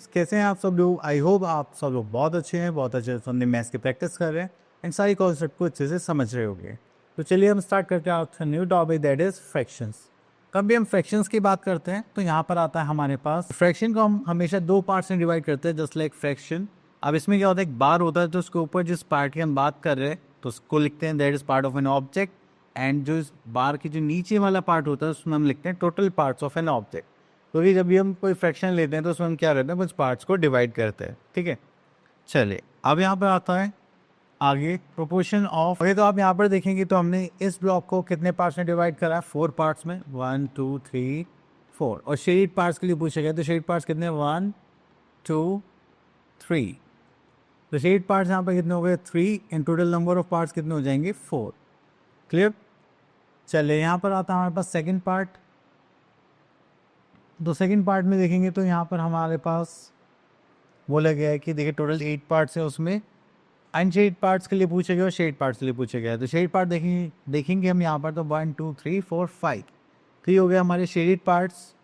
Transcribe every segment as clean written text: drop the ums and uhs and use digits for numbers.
Friends, कैसे हैं आप सब लोग। आई होप आप सब लोग बहुत अच्छे हैं, बहुत अच्छे से अपने मैथ्स की प्रैक्टिस कर रहे हैं एंड सारी कॉन्सेप्ट को अच्छे से समझ रहे होंगे। तो चलिए हम स्टार्ट करते हैं आपका new topic, that is fractions. कभी हम फ्रैक्शंस की बात करते हैं तो यहाँ पर आता है हमारे पास फ्रैक्शन को हम हमेशा दो पार्ट्स में डिवाइड करते हैं, जस्ट लाइक फ्रैक्शन। अब इसमें क्या होता है, एक बार होता है तो उसके ऊपर जिस पार्ट की हम बात कर रहे हैं तो उसको लिखते हैं that is part of an object, and जो इस बार की जो नीचे वाला पार्ट होता है उसमें हम लिखते हैं total parts of an object. क्योंकि जब भी हम कोई फ्रैक्शन लेते हैं तो उसमें हम क्या करते हैं, कुछ पार्ट्स को डिवाइड करते हैं। ठीक है, चलिए अब यहाँ पर आता है आगे प्रोपोर्शन ऑफ। अगर तो आप यहाँ पर देखेंगे तो हमने इस ब्लॉक को कितने पार्ट्स में डिवाइड करा है, 4 पार्ट्स में, 1 2 3 4। और शेडेड पार्ट्स के लिए पूछा गया तो शेडेड पार्ट्स कितने, 1 2 3। तो शेडेड पार्ट्स यहाँ पर कितने हो गए, 3, and total number of parts कितने हो जाएंगे, 4। क्लियर। चलिए यहाँ पर आता है हमारे पास सेकेंड पार्ट। तो सेकंड पार्ट में देखेंगे तो यहाँ पर हमारे पास बोला गया है कि देखिए टोटल 8 पार्ट्स है, उसमें अनशेड पार्ट्स के लिए पूछे गए और शेड पार्ट्स के लिए पूछे गए। तो शेड पार्ट देखेंगे हम यहाँ पर तो 1 2 3 4 5, तो ये हो गया हमारे शेडेड पार्ट्स।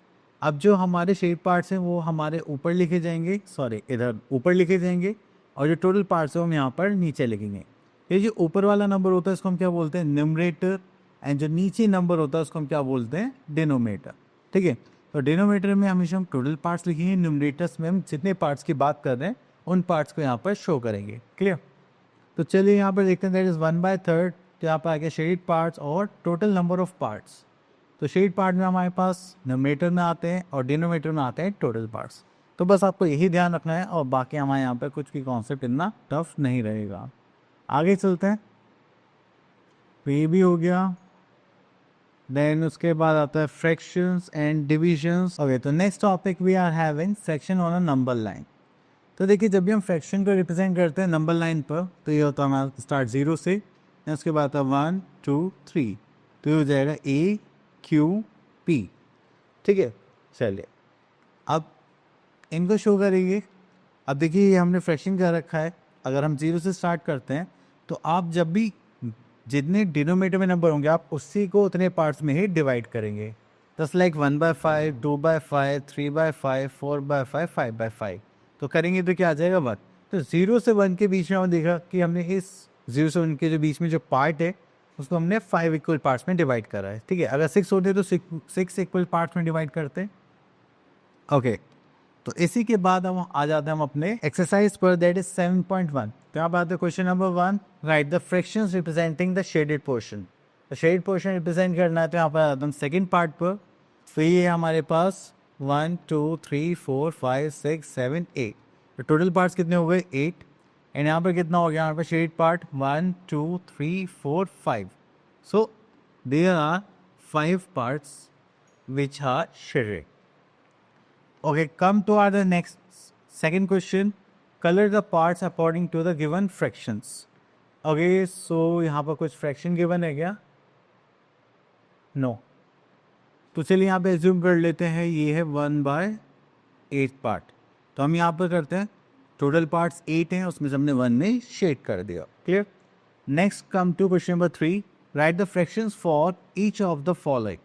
अब जो हमारे शेड पार्ट्स हैं वो हमारे ऊपर लिखे जाएंगे, सॉरी इधर ऊपर लिखे जाएंगे, और जो टोटल पार्ट्स है हम यहाँ पर नीचे लिखेंगे। ये जो ऊपर वाला नंबर होता है इसको हम क्या बोलते हैं, न्यूमरेटर, एंड जो नीचे नंबर होता है उसको हम क्या बोलते हैं, डिनोमिनेटर। ठीक है, तो डिनोमिनेटर में हमेशा हम टोटल पार्ट्स लिखेंगे, न्यूमरेटर्स में हम जितने पार्ट्स की बात कर रहे हैं उन पार्ट्स को यहाँ पर शो करेंगे। क्लियर। तो चलिए यहाँ पर देखते हैं दैट इज़ 1/3। तो यहाँ पर आ गया शेडेड पार्ट्स और टोटल नंबर ऑफ पार्ट्स। तो शेडेड पार्ट में हमारे पास न्यूमरेटर में आते हैं और डिनोमिनेटर में आते हैं टोटल पार्ट्स। तो बस आपको यही ध्यान रखना है, और बाकी हमारे यहाँ पर कुछ भी कॉन्सेप्ट इतना टफ नहीं रहेगा। आगे चलते हैं, तो ये भी हो गया। देन उसके बाद आता है फ्रैक्शंस एंड डिविजन्स। ओके, तो next topic we are having fraction on a number line. तो देखिए जब भी हम फ्रैक्शन को रिप्रेजेंट करते हैं नंबर लाइन पर तो ये होता है हमारा स्टार्ट 0 से, उसके बाद आता है 1 2 3, तो ये हो जाएगा A Q P। ठीक है, चलिए अब इनको शो करेंगे। अब देखिए ये हमने फ्रैक्शन कर रखा है, अगर हम 0 से स्टार्ट करते हैं तो आप जब भी जितने डिनोमिनेटर में नंबर होंगे आप उसी को उतने पार्ट्स में ही डिवाइड करेंगे, जस्ट लाइक 1/5 2/5 3/5 4/5 5/5। तो करेंगे तो क्या आ जाएगा 1। तो 0 से 1 के बीच में हमने देखा कि हमने इस 0 से 1 के जो बीच में जो पार्ट है उसको हमने 5 इक्वल पार्ट्स में डिवाइड करा है। ठीक है, अगर 6 होते तो 6 इक्वल पार्ट्स में डिवाइड करते। ओके, तो इसी के बाद हम आ जाते हैं हम अपने एक्सरसाइज पर, दैट इज 7.1। तो यहाँ बात है question number 1, write the fractions representing the shaded portion. तो शेडेड पोर्शन रिप्रेजेंट करना है तो यहाँ पर आता हम सेकेंड पार्ट पर। तो ये हमारे पास 1 2 3 4 5 6 7 8, तो टोटल पार्ट्स कितने हो गए 8, एंड यहाँ पर कितना हो गया यहाँ पर shaded part 1 2 3 4 5। So there are 5 parts which are shaded. Okay, come to our the next second question. Color the parts according to the given fractions. Okay, so यहाँ पर कुछ फ्रैक्शन गिवन है क्या? No. तो चलिए यहाँ पे एज्यूम कर लेते हैं ये है 1/8 पार्ट। तो हम यहाँ पर करते हैं टोटल पार्ट्स 8 हैं, उसमें से हमने 1 में शेड कर दिया। Clear. Next come to question number 3, write the fractions for each of the following.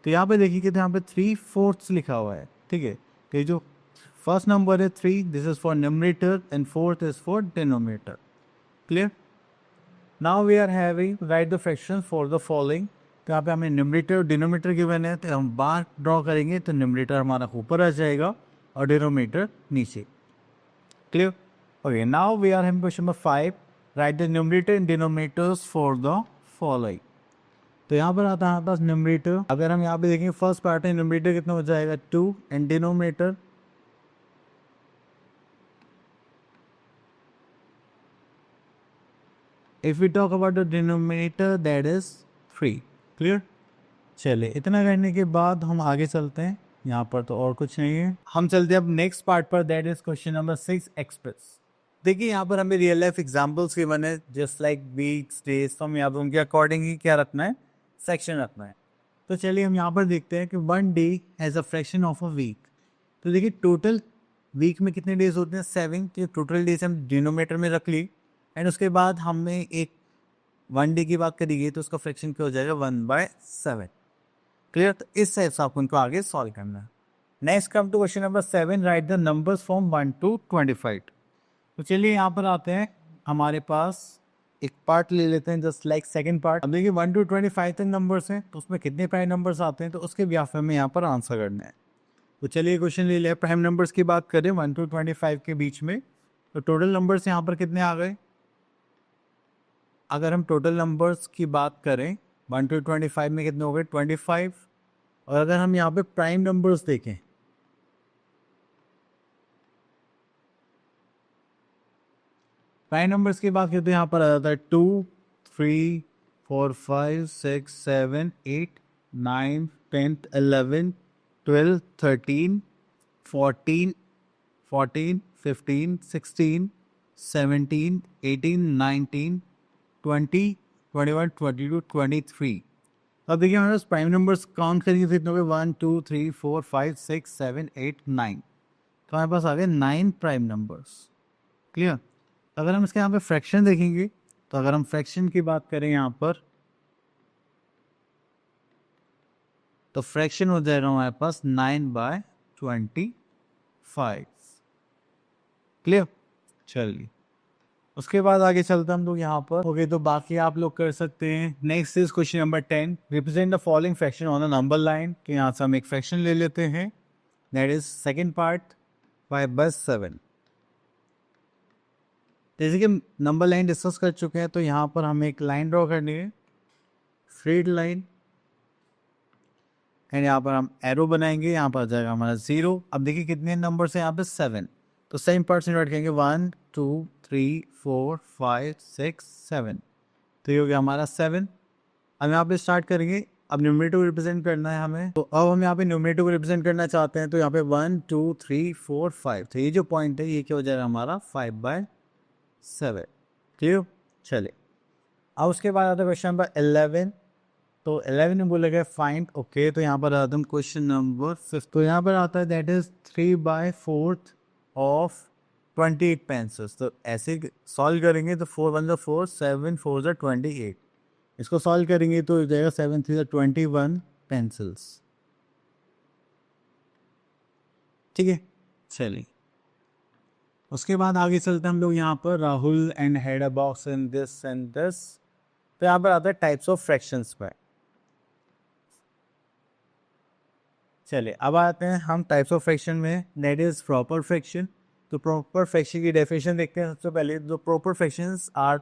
तो यहाँ पे देखिए तो यहाँ पे 3/4 लिखा हुआ है। ठीक है, ये जो फर्स्ट नंबर है 3, this is for numerator and 4th is for denominator. Clear. Now we are having write the fraction for the following. तो यहाँ पे हमें न्यूमरेटर और डिनोमिनेटर गिवन है, तो हम बार ड्रॉ करेंगे तो न्यूमरेटर हमारा ऊपर आ जाएगा और डिनोमिनेटर नीचे। Clear. Okay, now we are having question number 5, write the numerator and denominators for the following. तो यहाँ पर आता है हमारे पास न्यूमरेटर। अगर हम यहाँ पे देखेंगे फर्स्ट पार्ट है न्यूमरेटर कितना हो जाएगा 2, and denominator if we talk about the denominator that is 3। Clear. चलिए इतना करने के बाद हम आगे चलते हैं, यहाँ पर तो और कुछ नहीं है। हम चलते हैं अब नेक्स्ट पार्ट पर, that is question number 6 express. देखिए यहाँ पर हमें रियल लाइफ एग्जाम्पल्स के बने, जस्ट लाइक वीक्स डेज, तो हम यहाँ पर उनके अकॉर्डिंग ही क्या रखना है, सेक्शन रखना है। तो चलिए हम यहाँ पर देखते हैं कि 1 day has a fraction of a week. तो देखिए टोटल वीक में कितने डेज होते हैं 7, तो टोटल डेज हम डिनोमिनेटर में रख ली, एंड उसके बाद हमने एक 1 डे की बात करेंगे तो उसका फ्रैक्शन क्या हो जाएगा 1/7। क्लियर। तो इस टाइप से आपको उनको आगे सॉल्व करना है। Next come to question number 7, write the numbers from 1 to 25। तो चलिए यहाँ पर आते हैं, हमारे पास एक पार्ट ले लेते हैं जस्ट लाइक सेकंड पार्ट। अब देखिए 1 to 25 तक नंबर्स हैं, तो उसमें कितने प्राइम नंबर्स आते हैं, तो उसके भी हमें यहाँ पर आंसर करना है। तो चलिए क्वेश्चन ले लिया, प्राइम नंबर्स की बात करें 1 to 25 के बीच में, तो टोटल नंबर्स यहाँ पर कितने आ गए। अगर हम टोटल नंबर्स की बात करें 1 to 25 में कितने हो गए 25। और अगर हम यहाँ पे प्राइम नंबर्स देखें, प्राइम नंबर्स की बात करते हैं, यहाँ पर आ जाता है 2 3 4 5 6 7 8 9 10 11 12 13 14 14 15 16 17 18 19 20 21 22 23। अब देखिए हमारे पास प्राइम नंबर्स काउंट करेंगे कितने हो गए 1 2 3 4 5 6 7 8 9। तो हमारे पास आ गए 9 प्राइम नंबर्स। क्लियर। अगर हम इसके यहाँ पे फ्रैक्शन देखेंगे, तो अगर हम फ्रैक्शन की बात करें यहाँ पर, तो फ्रैक्शन हो जाएगा हमारे पास 9/25। क्लियर। चलिए उसके बाद आगे चलते हम लोग यहाँ पर। ओके, तो बाकी आप लोग कर सकते हैं। Next is question number 10, represent the following fraction on a number line. तो यहाँ से हम एक फ्रैक्शन ले लेते हैं, दैट इज सेकेंड पार्ट 5/7। जैसे कि नंबर लाइन डिस्कस कर चुके हैं, तो यहाँ पर हमें एक लाइन ड्रॉ करनी है, स्ट्रेट लाइन, एंड यहाँ पर हम एरो बनाएंगे, यहाँ पर आ जाएगा हमारा 0। अब देखिए कितने नंबर है यहाँ पे 7, तो सेम पार्ट डिवाइड करेंगे 1 2 3 4 5 6 7, तो ये हो गया हमारा 7। अब यहाँ पे स्टार्ट करेंगे, अब न्यूमरेटर को रिप्रेजेंट करना है हमें, तो अब हम यहाँ पे न्यूमरेटर को रिप्रेजेंट करना चाहते हैं, तो यहाँ पे 1 2 3 4 5, तो ये जो पॉइंट है ये क्या हो जाएगा हमारा 5/7। क्लियर। चलिए अब उसके बाद आता है क्वेश्चन नंबर 11। तो 11 में बोला गया फाइंड, ओके, तो यहाँ पर आता है क्वेश्चन नंबर 5। तो यहाँ पर आता है दैट इज 3/4 ऑफ 28 पेंसिल्स। तो ऐसे सॉल्व करेंगे तो 4 1 4 7 4 28, इसको सॉल्व करेंगे तो हो जाएगा 7 3 21 पेंसिल्स। ठीक है। चलिए उसके बाद आगे चलते हैं हम लोग यहाँ पर, Rahul and head a box in this and this. तो यहाँ पर आता है टाइप्स ऑफ फ्रैक्शंस पर। चलिए अब आते हैं हम टाइप्स ऑफ फ्रैक्शन में, दैट इज प्रॉपर फ्रैक्शन। तो प्रॉपर फ्रैक्शन की डेफिनेशन देखते हैं सबसे पहले। जो proper fractions are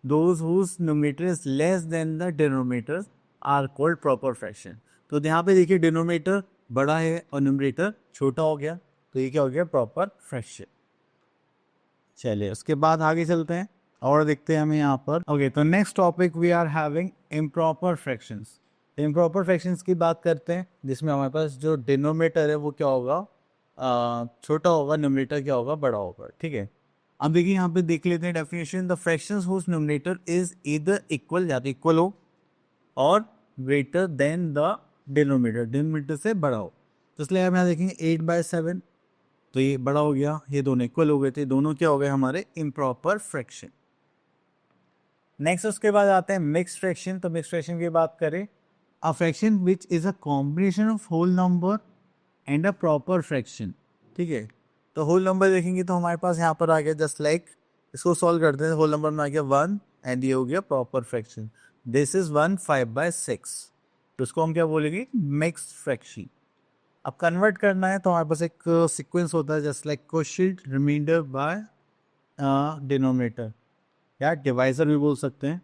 those whose numerator is less than the denominator are called proper fraction. तो यहाँ पे देखिए डिनोमिनेटर बड़ा है और न्यूमरेटर छोटा हो गया, तो ये क्या हो गया प्रॉपर फ्रैक्शन। चलिए उसके बाद आगे चलते हैं और देखते हैं हमें यहाँ पर। ओके, तो next topic we are having improper fractions. Improper fractions की बात करते हैं, जिसमें हमारे पास जो डिनोमिनेटर है वो क्या होगा छोटा होगा, न्यूमरेटर क्या होगा बड़ा होगा। ठीक है। अब देखिए यहाँ पे देख लेते हैं definition, the fractions whose numerator is either equal, या तो इक्वल हो और greater than the denominator, denominator से बड़ा हो। तो इसलिए हम यहाँ देखेंगे 8/7, तो ये बड़ा हो गया, ये दोनों इक्वल हो गए थे, दोनों क्या हो गए हमारे इम्प्रॉपर फ्रैक्शन। नेक्स्ट उसके बाद आते हैं मिक्स्ड फ्रैक्शन। तो मिक्स्ड फ्रैक्शन की बात करें, a fraction which is a combination of whole number and a proper fraction. ठीक है। तो होल नंबर देखेंगे तो हमारे पास यहाँ पर आ गया जस्ट लाइक, इसको सॉल्व करते हैं, होल नंबर में आ गया 1 एंड ये हो गया प्रॉपर फ्रैक्शन, दिस इज 1 5/6। तो इसको हम क्या बोलेंगे मिक्स्ड फ्रैक्शन। अब कन्वर्ट करना है तो हमारे पास एक सीक्वेंस होता है just like quotient remainder by denominator, या डिवाइजर भी बोल सकते हैं।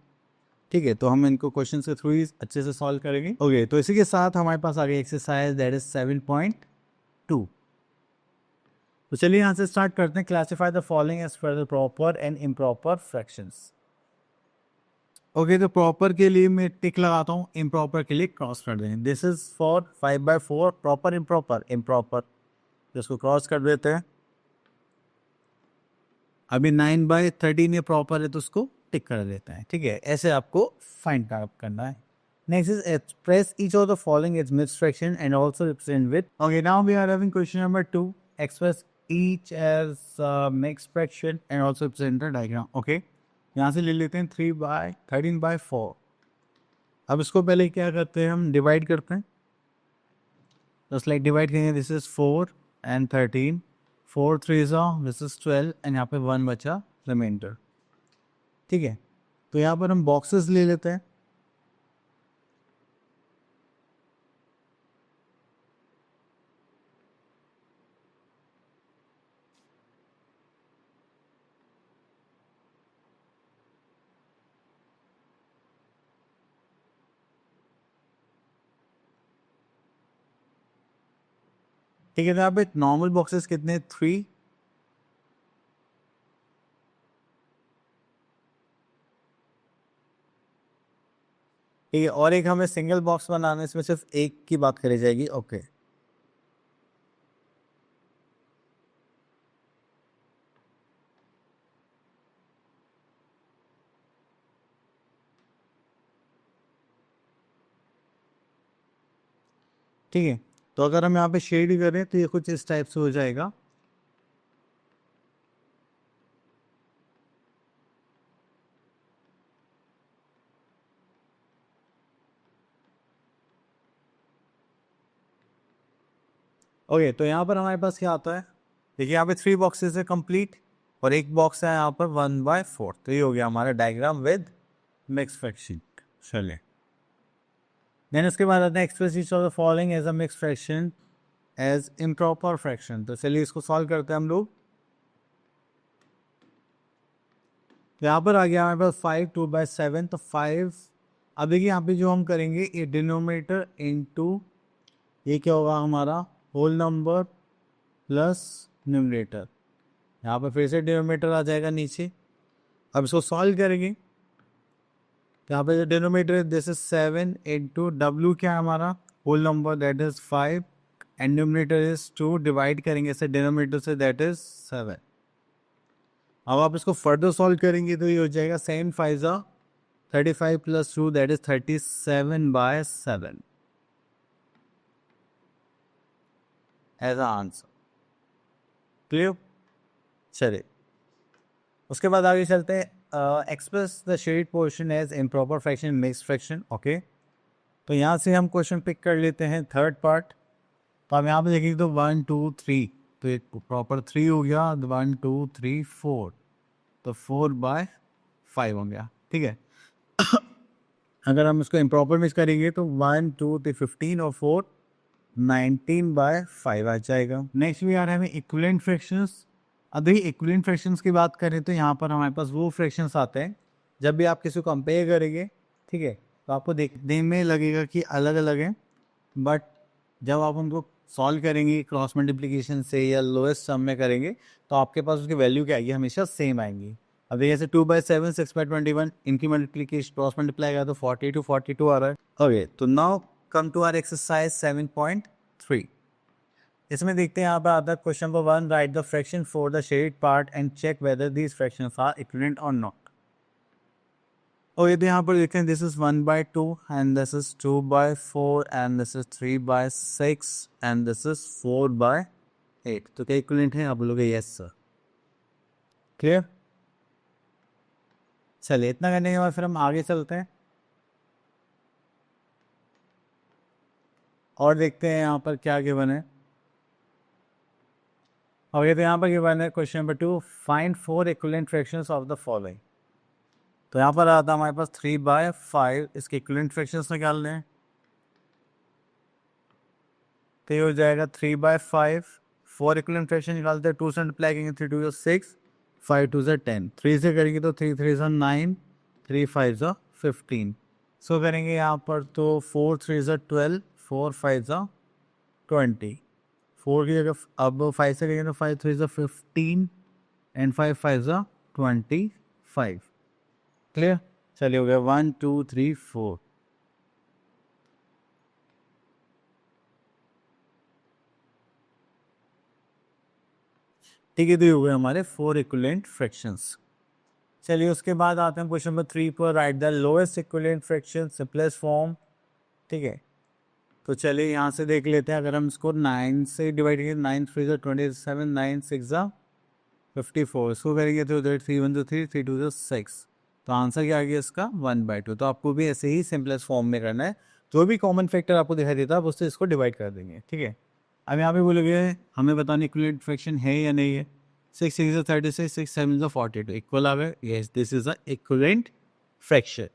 ठीक है। तो हम इनको क्वेश्चन के थ्रू ही अच्छे से सॉल्व करेंगे। ओके, तो इसी के साथ हमारे पास आ गई एक्सरसाइज दैट इज 7.2। तो चलिए यहाँ से स्टार्ट करते हैं। Classify the following as per the proper and improper fractions. Okay, तो प्रॉपर के लिए मैं टिक लगाता हूँ, इम्प्रॉपर के लिए क्रॉस कर देंगे। This is for 5/4 proper improper improper, जिसको क्रॉस कर देते हैं। अभी 9/13 ये प्रॉपर है तो उसको टिक कर देते हैं। ठीक है, ऐसे आपको फाइंड करना है। Next is express each of the following is mixed fraction and also represent with. Okay, now we are having question number 2, express each as mixed fraction and also represent the diagram. Okay, यहाँ से ले लेते हैं 3/13/4। अब इसको पहले क्या करते हैं हम डिवाइड करते हैं, तो स्लाइड डिवाइड करेंगे, this is 4 and 13, 4 3 this is 12 and यहाँ पे 1 बचा रिमाइंडर। ठीक है, तो यहाँ पर हम बॉक्सेस ले लेते हैं। ठीक है, तो यहाँ पे नॉर्मल बॉक्सेस कितने, 3। ठीक है, और एक हमें सिंगल बॉक्स बनाना है, इसमें सिर्फ एक की बात करी जाएगी। ओके, ठीक है, तो अगर हम यहाँ पे शेड करें तो ये कुछ इस टाइप से हो जाएगा। ओके, तो यहाँ पर हमारे पास क्या आता है, देखिए यहाँ पे 3 बॉक्सेस है कंप्लीट, और एक बॉक्स है यहाँ पर 1/4। तो ये हो गया हमारा डायग्राम विद मिक्स फ्रैक्शन। चलिए, देन उसके बाद आता है express each of the following as a mix fraction as improper fraction. तो चलिए इसको सॉल्व करते हैं हम लोग। यहाँ पर आ गया हमारे पास 5 2/7, तो 5। अब देखिए यहाँ पे जो हम करेंगे, ये डिनोमिनेटर इनटू ये क्या होगा हमारा, होल नंबर प्लस न्यूमरेटर। यहाँ पर फिर से डिनोमिनेटर आ जाएगा नीचे। अब इसको सॉल्व करेंगे, तो यहाँ पे जो डिनोमिनेटर है दिस इज 7 इंटू डब्ल्यू क्या है हमारा, whole number that is 5 and numerator is 2, divide करेंगे इसे डिनोमिनेटर से दैट इज 7। अब आप इसको फर्दर सॉल्व करेंगे तो ये हो जाएगा 7 5 35 plus 2 that is 37/7 as a answer. Clear? चलिए, उसके बाद आगे चलते हैं। Express the shade portion as improper fraction mix fraction. Okay, तो यहाँ से हम क्वेश्चन पिक कर लेते हैं थर्ड पार्ट। तो हम यहाँ पे देखेंगे तो 1 2 3, तो एक प्रॉपर 3 हो गया, 1 2 3 4, तो 4/5 हो गया। ठीक है, अगर हम इसको इम्प्रॉपर मिक्स करेंगे तो 1 2 3 15 और 4 19/5 आ जाएगा। नेक्स्ट भी आ रहा है हमें इक्विवेलेंट फ्रैक्शंस। अब देखिए इक्विवेलेंट फ्रैक्शंस की बात करें तो यहाँ पर हमारे पास वो फ्रैक्शंस आते हैं जब भी आप किसी को कंपेयर करेंगे, ठीक है, तो आपको देखने में लगेगा कि अलग अलग हैं, बट जब आप उनको सॉल्व करेंगे क्रॉस मल्टीप्लिकेशन से या लोएस्ट सम में करेंगे तो आपके पास उसकी वैल्यू क्या आएगी, हमेशा सेम आएंगी। अब देखिए जैसे 2/7 6/21, इनकी मल्टीप्लिकेशन क्रॉस मल्टीप्लाई करा तो 40 to 42 आ रहा है। ओके, तो now come to our exercise 7.3। इसमें देखते हैं यहाँ पर आता है question number 1, write the fraction for the shaded part and check whether these fractions are equivalent और नॉट। और ये तो यहाँ पर देखें this is 1/2 and this is 2/4 and this is 3/6 and this is 4/8। तो क्या इक्विवेलेंट है, आप बोलोगे यस सर। क्लियर? चलिए, इतना करने के बाद फिर हम आगे चलते हैं और देखते हैं यहाँ पर क्या गिवन है। और ये तो यहाँ पर गिवन है question number 2, find 4 equivalent fractions of the following. तो यहाँ पर आता है हमारे पास 3/5, इसके इक्विवेलेंट फ्रैक्शंस निकालने हैं। तो ये हो जाएगा 3/5, 4 इक्विवेलेंट फ्रैक्शन निकालते हैं, 2 से मल्टीप्लाई करेंगे 3 2 6, 5 2 10, 3 से करेंगे तो 3 3 9, 3 5 15। सो करेंगे यहाँ पर तो 4 3 12, 4 5 20। 4 की जगह अब 5 से करेंगे तो 5 3 15 एंड 5 5 25। क्लियर? चलिए, हो गया 1 2 3 4। ठीक है, तो ये हो गए हमारे 4 इक्विवेलेंट फ्रैक्शंस। चलिए, उसके बाद आते हैं क्वेश्चन नंबर 3 पर, right the lowest equivalent fraction simplest form. ठीक है, तो चलिए यहाँ से देख लेते हैं। अगर हम इसको 9 से डिवाइड करेंगे, 9 3 27, 9 6 54, इसको करेंगे तो 3 1 3 3 2 6। तो आंसर क्या आ गया इसका 1/2। तो आपको भी ऐसे ही सिंपलेस्ट फॉर्म में करना है, जो भी कॉमन फैक्टर आपको दिखाई देता है आप उससे इसको डिवाइड कर देंगे, ठीक है। अब यहाँ पे बोलोगे हमें बताने इक्विवेलेंट फ्रैक्शन है या नहीं है। 6 6 is 36, 6 7 is 42 इक्वल आ गए, yes this is a equivalent fraction.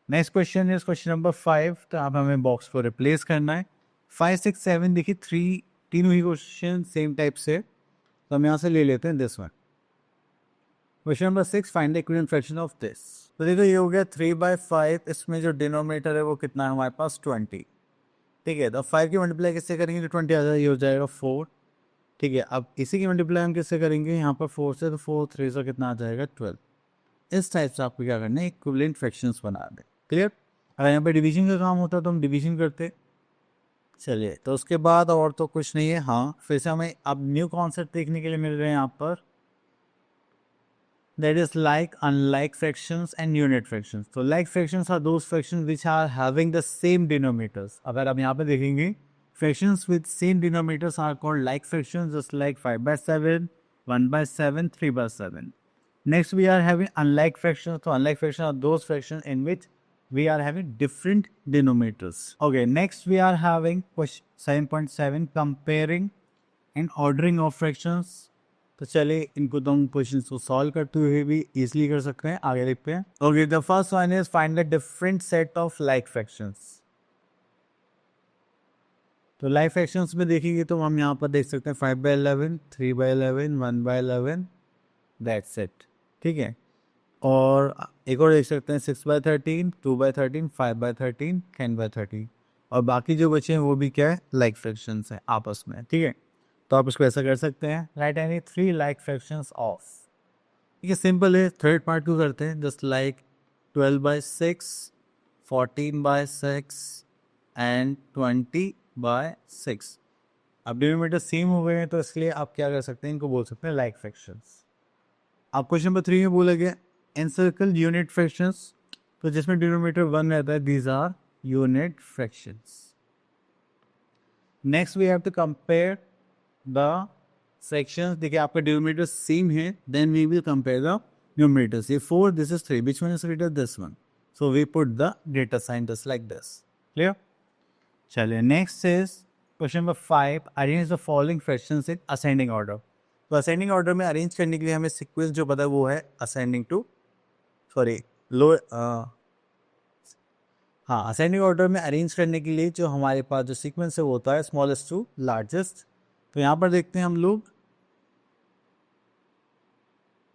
Next question is question number 5, तो आप हमें बॉक्स को रिप्लेस करना है। 5 6 7 देखिए तीनों ही क्वेश्चन सेम टाइप से, तो हम यहाँ से ले लेते हैं this one. Question number 6, find the equivalent fraction of this. तो देखो ये हो गया 3/5, इसमें जो डिनोमिनेटर है वो कितना है हमारे पास 20, ठीक है। तो 5 की मल्टीप्लाई किससे करेंगे तो 20 आ जाएगा, ये हो जाएगा 4, ठीक है। अब इसी की मल्टीप्लाई हम किससे करेंगे यहाँ पर 4 से, तो 4 3 से कितना आ जाएगा 12। इस टाइप से आपको क्या करना है, इक्विवेलेंट फ्रैक्शंस बना दें, क्लियर। अगर यहाँ पे डिवीजन का काम होता तो हम डिवीजन करते। चलिए तो उसके बाद और तो कुछ नहीं है। हाँ फिर से हमें अब न्यू कॉन्सेप्ट देखने के लिए मिल रहे हैं यहाँ पर, that is like unlike fractions and unit fractions. So like fractions are those fractions which are having the same denominators. अगर आप यहाँ पे देखेंगे fractions with same denominators are called like fractions, just like 5/7, 1/7, 3/7. Next we are having unlike fractions. So unlike fractions are those fractions in which we are having different denominators. Okay, next we are having question 7.7, comparing and ordering of fractions. तो चलिए इनको तो हम question को solve करते हुए भी easily कर सकते हैं। आगे देखते हैं। Okay, the first one is find the different set of like fractions. तो लाइक फ्रैक्शंस में देखेंगे तो हम यहाँ पर देख सकते हैं 5/11, 3/11, 1/11, दैट्स इट, ठीक है। और एक और देख सकते हैं 6/13, 2/13, 5/13, 10/13, और बाकी जो बचे हैं वो भी क्या है, लाइक फ्रैक्शंस है आपस में, ठीक है। तो आप इसको ऐसा कर सकते हैं, right any 3 like fractions of, ठीक है। सिंपल है, थर्ड पार्ट क्यों करते हैं, जस्ट लाइक 12/6, 14/6 एंड 20/6। अब डिनोमिनेटर सेम हो गए हैं तो इसलिए आप क्या कर सकते हैं, इनको बोल सकते हैं लाइक फ्रैक्शंस। आप क्वेश्चन नंबर 3 में बोला गया एनसर्कल यूनिट फ्रैक्शंस, तो जिसमें डिनोमिनेटर 1 रहता है, these are unit fractions. Next we have to compare the fractions. देखिए आपका डिनोमिनेटर सेम है, then we will compare the numerators. ये 4, this is 3, which one is greater, this one, so we put the greater sign just like this, clear. चलिए next is question number 5, arrange the following fractions in ascending order. तो ascending order में arrange करने के लिए हमें sequence जो पता है वो है असेंडिंग टू सॉरी लो हाँ, असेंडिंग ऑर्डर में अरेंज करने के लिए जो हमारे पास जो सीक्वेंस है वो होता है स्मॉलेस्ट टू लार्जेस्ट। तो यहाँ पर देखते हैं हम लोग,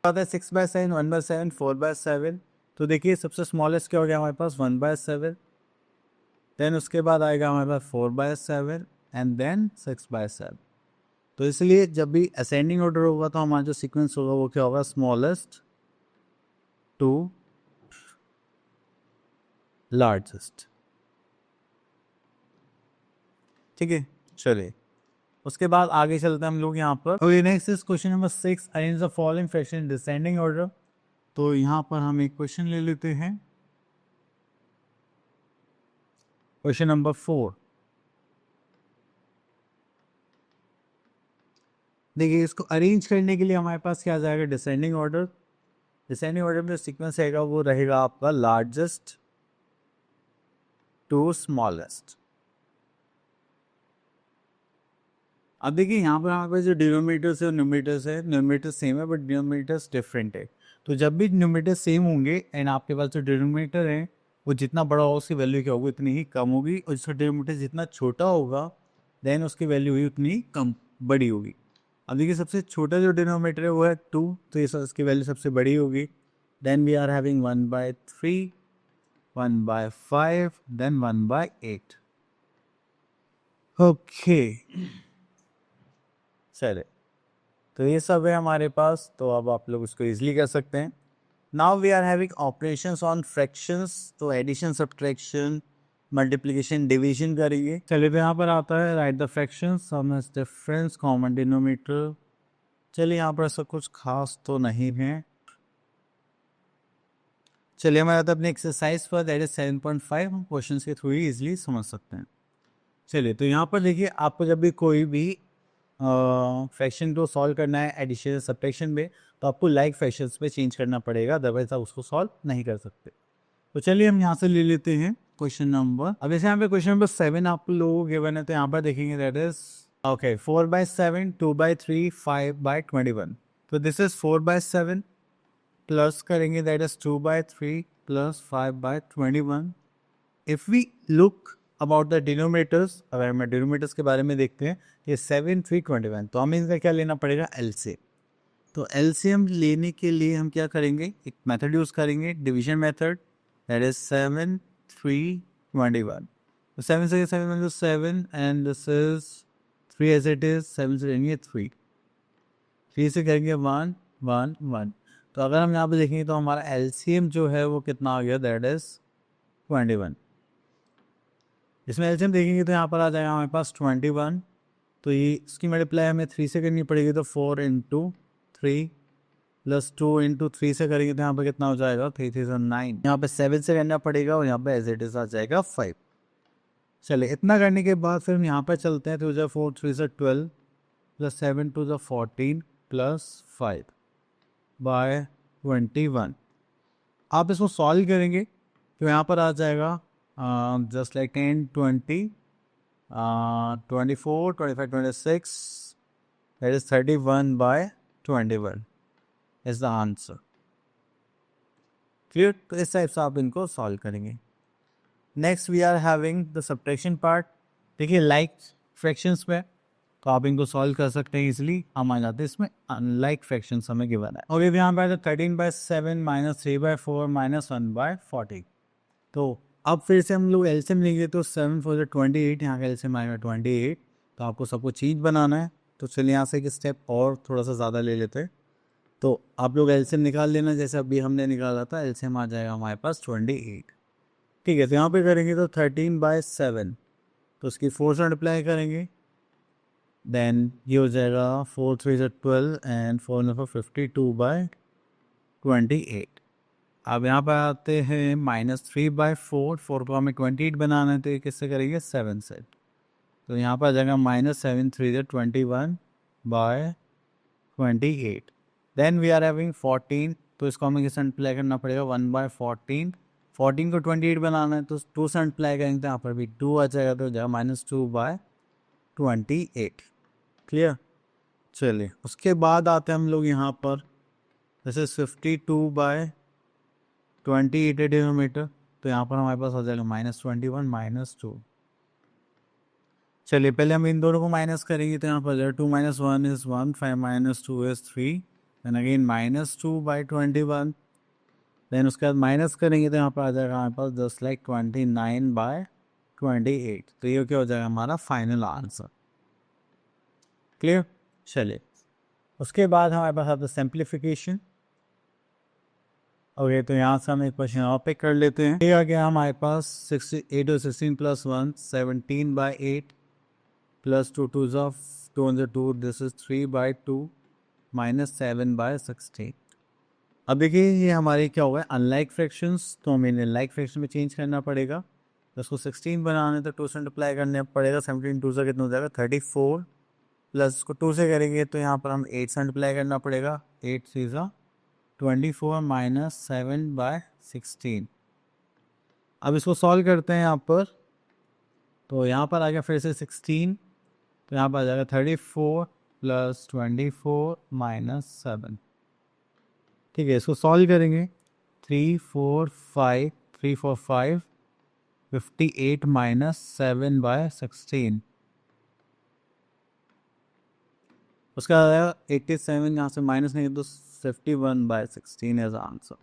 आता है 6/7, 1/7, 4/7। तो देखिए सबसे स्मॉलेस्ट क्या हो गया हमारे पास 1/7, देन उसके बाद आएगा हमारे पास 4/7 एंड देन 6/7। तो इसलिए जब भी असेंडिंग ऑर्डर होगा तो हमारा जो सीक्वेंस होगा वो क्या होगा, स्मॉलेस्ट टू लार्जेस्ट, ठीक है। चलिए उसके बाद आगे चलते हैं हम लोग यहाँ पर। Okay, next is question number 6, arrange the following fraction in descending order. तो यहाँ पर हम एक क्वेश्चन ले लेते हैं, क्वेश्चन नंबर 4। देखिए इसको अरेंज करने के लिए हमारे पास क्या आ जाएगा, डिसेंडिंग ऑर्डर। डिसेंडिंग ऑर्डर में जो सीक्वेंस रहेगा वो रहेगा आपका लार्जेस्ट टू स्मॉलेस्ट। अब देखिए यहाँ पर हमारे पास जो डिनोमिनेटर्स है और न्यूमरेटर्स है, न्यूमरेटर सेम है बट डिनोमिनेटर्स डिफरेंट है। तो जब भी न्यूमरेटर सेम होंगे एंड आपके पास जो डिनोमिनेटर है वो जितना बड़ा होगा उसकी वैल्यू क्या होगी, उतनी ही कम होगी, और जिसका डिनोमिनेटर जितना छोटा होगा देन उसकी वैल्यू ही उतनी कम बड़ी होगी। अब देखिए सबसे छोटा जो डिनोमिनेटर है वो है 2, तो ये इसकी वैल्यू सबसे बड़ी होगी। Then we are having 1/3, 1/5, then 1/8। Okay चले, तो ये सब है हमारे पास, तो अब आप लोग उसको इजीली कर सकते हैं। Now we are having operations on fractions, तो एडिशन, सब्ट्रैक्शन, मल्टीप्लिकेशन, डिवीजन करेंगे। चलिए तो यहाँ पर आता है write the fractions, sum is difference, common denominator. चलिए यहाँ पर ऐसा कुछ खास तो नहीं है। चलिए हमारे आता है अपने एक्सरसाइज पर, दैट इज 7.5। हम क्वेश्चन के थ्रू ही इजिली समझ सकते हैं। चलिए तो यहाँ पर देखिए आपको जब भी कोई भी फ्रैक्शन को सॉल्व करना है एडिशन सब्ट्रैक्शन में, तो आपको लाइक फ्रैक्शंस में चेंज करना पड़ेगा, अदरवाइज आप उसको सॉल्व नहीं कर सकते। तो चलिए हम यहाँ से ले लेते हैं क्वेश्चन नंबर, अब जैसे यहाँ पे क्वेश्चन नंबर 7 आप लोगों को गिवन है, तो यहाँ पर देखेंगे दैट इज ओके 4/7, 2/3, 5/21। तो दिस इज 4/7 प्लस करेंगे that is 2/3 plus 5/21। If we look about the denominators, अगर हम डिनोमिनेटर्स के बारे में देखते हैं, ये 7, 3, 21, तो हमें इनका क्या लेना पड़ेगा, एलसीएम। तो एलसीएम लेने के लिए हम क्या करेंगे, एक मेथड यूज करेंगे, डिवीजन मेथड, दैट इज 7, 3, 21। तो 7 से 7 में 7 and this is 3 as it is, 7 से लेंगे 3 से करेंगे 1, 1, 1। तो अगर हम यहाँ पे देखेंगे तो हमारा एलसीएम जो है वो कितना आ गया, दैट इज 21। इसमें एलसीएम देखेंगे तो यहाँ पर आ जाएगा हमारे पास 21। तो ये इसकी मल्टीप्लाई हमें 3 से करनी पड़ेगी, तो 4 इंटू 3 प्लस 2 इंटू 3 से करेंगे तो यहाँ पर कितना हो जाएगा, 3 3 9। यहाँ पे 7 से करना पड़ेगा और यहाँ पे एज इट इज आ जाएगा 5। चलिए इतना करने के बाद फिर हम यहाँ पर चलते हैं, तो जो 4 3 से 12 प्लस 7 2 14 प्लस 5/21। आप इसको सॉल्व करेंगे तो यहाँ पर आ जाएगा just like 10 20 24 25 26, that is 31/21 is the answer। Clear? तो इस टाइप से आप इनको सॉल्व करेंगे। Next we are having the subtraction part. देखिए लाइक फ्रैक्शंस में तो आप इनको सॉल्व कर सकते हैं इजिली। हम आ जाते हैं इसमें अनलाइक फ्रैक्शंस हमें गिवन है। ओके, यहाँ पर 13/7 माइनस 3/4 माइनस 1/40। तो अब फिर से हम लोग एलसीएम लेंगे, तो 7 4 28, यहाँ का एलसीएम आएगा 28। तो आपको सबको चीज बनाना है, तो चलिए यहाँ से एक स्टेप और थोड़ा सा ज़्यादा ले लेते हैं। तो आप लोग एलसीएम निकाल लेना, जैसे अभी हमने निकाला था। एलसीएम आ जाएगा हमारे पास 28। ठीक है, तो यहाँ पे करेंगे तो 13/7, तो उसकी 4 से मल्टीप्लाई करेंगे, देन ये हो जाएगा 4 3 12 एंड 4 9 52/28। अब यहाँ पर आते हैं -3/4, 4 को हमें 28 बनाना है, तो ये किससे करेंगे, 7 से। तो यहाँ पर आ जाएगा -7 3 21/28। देन वी आर हैविंग 14, तो इसको हमें किससे मल्टीप्लाई करना पड़ेगा, 1/14। 14 को 28 बनाना है, तो 2 से मल्टीप्लाई करेंगे, तो यहाँ पर भी 2 आ जाएगा, तो हो जाएगा -2/28। क्लियर? चलिए उसके बाद आते हैं हम लोग यहाँ पर, जैसे 52/28 डिनोमीटर, तो यहाँ पर हमारे पास आ जाएगा -21 -2। चलिए पहले हम इन दोनों को माइनस करेंगे, तो यहाँ पर 2 - 1 is 1, 5 - 2 is 3, then again -2/21। Then उसके बाद माइनस करेंगे तो यहाँ पर आ जाएगा हमारे पास जस्ट लाइक 29/28। तो ये क्या हो जाएगा, हमारा फाइनल आंसर। क्लियर? चलिए उसके बाद हमारे पास आता है सिंप्लीफिकेशन। ओके, तो यहाँ से हम एक क्वेश्चन और पिक कर लेते हैं। ये आ गया हमारे पास 8 और 16 + 1 17/8 प्लस 2 2 2, दिस इज 3/2 -7/16। अब देखिए ये हमारे क्या होगा, अनलाइक फ्रैक्शंस, तो हमें इन्हें लाइक फ्रैक्शन में चेंज करना पड़ेगा। तो उसको 16 बनाने तो 2 से मल्टीप्लाई करने पड़ेगा। 17 2 से कितना हो जाएगा, 34, प्लस इसको 2 से करेंगे तो यहाँ पर हम 8 से मल्टीप्लाई करना पड़ेगा। 8 3 24 -7/16। अब इसको सॉल्व करते हैं यहाँ पर, तो यहाँ पर आ गया फिर से 16, तो यहाँ पर आ जाएगा 34 + 24 -7। ठीक है, इसको सॉल्व करेंगे। 3 4 5 3 4 5 58 -7/16। उसका आ जाएगा 87, यहाँ से माइनस नहीं तो 51/16 एज आंसर।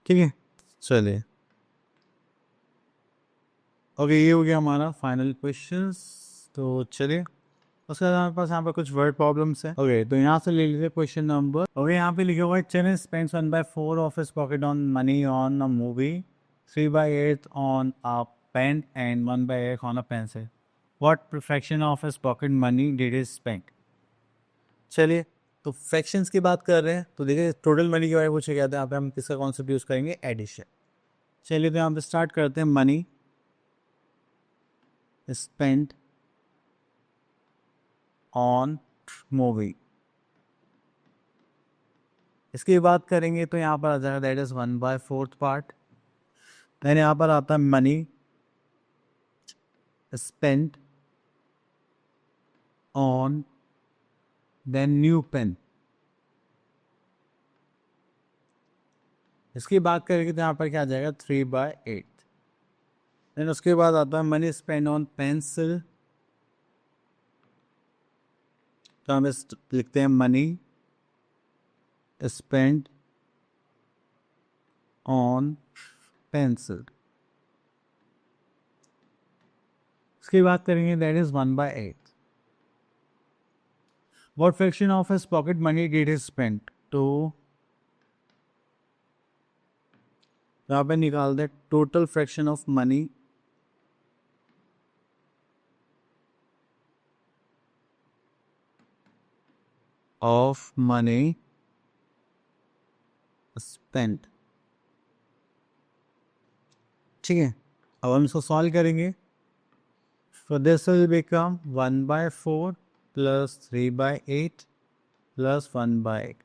ठीक है, चलिए ओके, ये हो गया हमारा फाइनल क्वेश्चंस। तो चलिए उसके बाद हमारे पास यहाँ पर कुछ वर्ड प्रॉब्लम्स है। ओके, तो यहाँ से ले लीजिए क्वेश्चन नंबर। ओके, यहाँ पे लिखा हुआ है Chen spends 1/4 of his pocket on money on a movie, 3/8 on a pen and 1/8 on a pencil. What fraction of his pocket money did he spend? चलिए, तो फ्रैक्शंस की बात कर रहे हैं, तो देखिए टोटल मनी के बारे में पूछे गया था। यहाँ पे हम किसका कॉन्सेप्ट यूज करेंगे, एडिशन। चलिए तो यहाँ पे स्टार्ट करते हैं, मनी स्पेंड ऑन मूवी। इसकी बात करेंगे तो यहाँ पर आ जाएगा दैट इज 1/4 पार्ट। देन यहाँ पर आता है money spent on then new pen. इसकी बात करेंगे तो यहाँ पर क्या आ जाएगा 3/8। देन उसके बाद आता है मनी स्पेंड ऑन पेंसिल, तो हम इस लिखते हैं मनी स्पेंड ऑन पेंसिल। इसकी बात करेंगे that is 1/8। What fraction of his pocket money did he spend? तो यहाँ पे निकाल दे total fraction of money spent. ठीक है, अब हम इसको सॉल्व करेंगे। So this will become 1/4 plus 3/8 plus 1/8।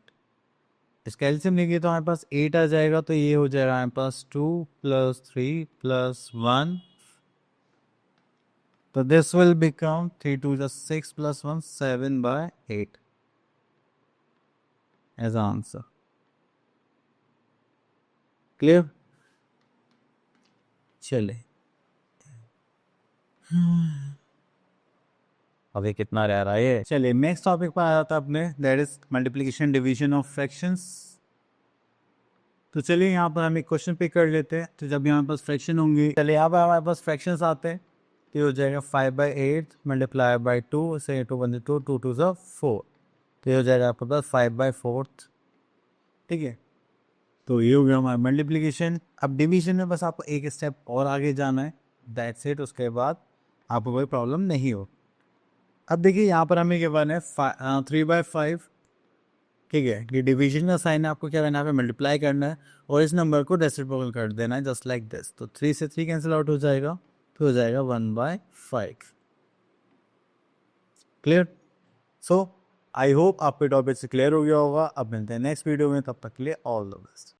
इसका एलसीएम लेंगे तो हमारे पास 8 आ जाएगा, तो ये हो जाएगा हमारे पास 2 + 3 + 1। तो this will become 3 2 6 + 1 7/8 as answer. Clear? चले अभी कितना रह रहा है ये। चलिए नेक्स्ट टॉपिक पर आ जाता है अपने, that is multiplication division of fractions. तो चलिए यहाँ पर हम एक क्वेश्चन पिक कर लेते हैं। तो जब यहाँ पास फ्रैक्शन होंगे, चलिए यहाँ पर हमारे पास फ्रैक्शंस आते हैं, तो ये हो जाएगा 5/8 मल्टीप्लाई बाई 2 से 2 1 2 2 2 4, तो ये हो जाएगा आपके पास 5/4। ठीक है, तो ये हो गया हमारा मल्टीप्लिकेशन। अब डिवीजन में बस आपको एक स्टेप और आगे जाना है, दैट्स इट। उसके बाद आपको कोई प्रॉब्लम नहीं हो। अब देखिए यहाँ पर हमें गिवन है 3/5। ठीक है, ये डिवीजन का साइन है, आपको क्या करना है, यहाँ पे मल्टीप्लाई करना है और इस नंबर को रेसिप्रोकल कर देना है, जस्ट लाइक दिस। तो 3 से 3 कैंसिल आउट हो जाएगा, तो हो जाएगा 1/5। क्लियर? सो आई होप आपके टॉपिक से क्लियर हो गया होगा। अब मिलते हैं नेक्स्ट वीडियो में, तब तक के लिए ऑल द बेस्ट।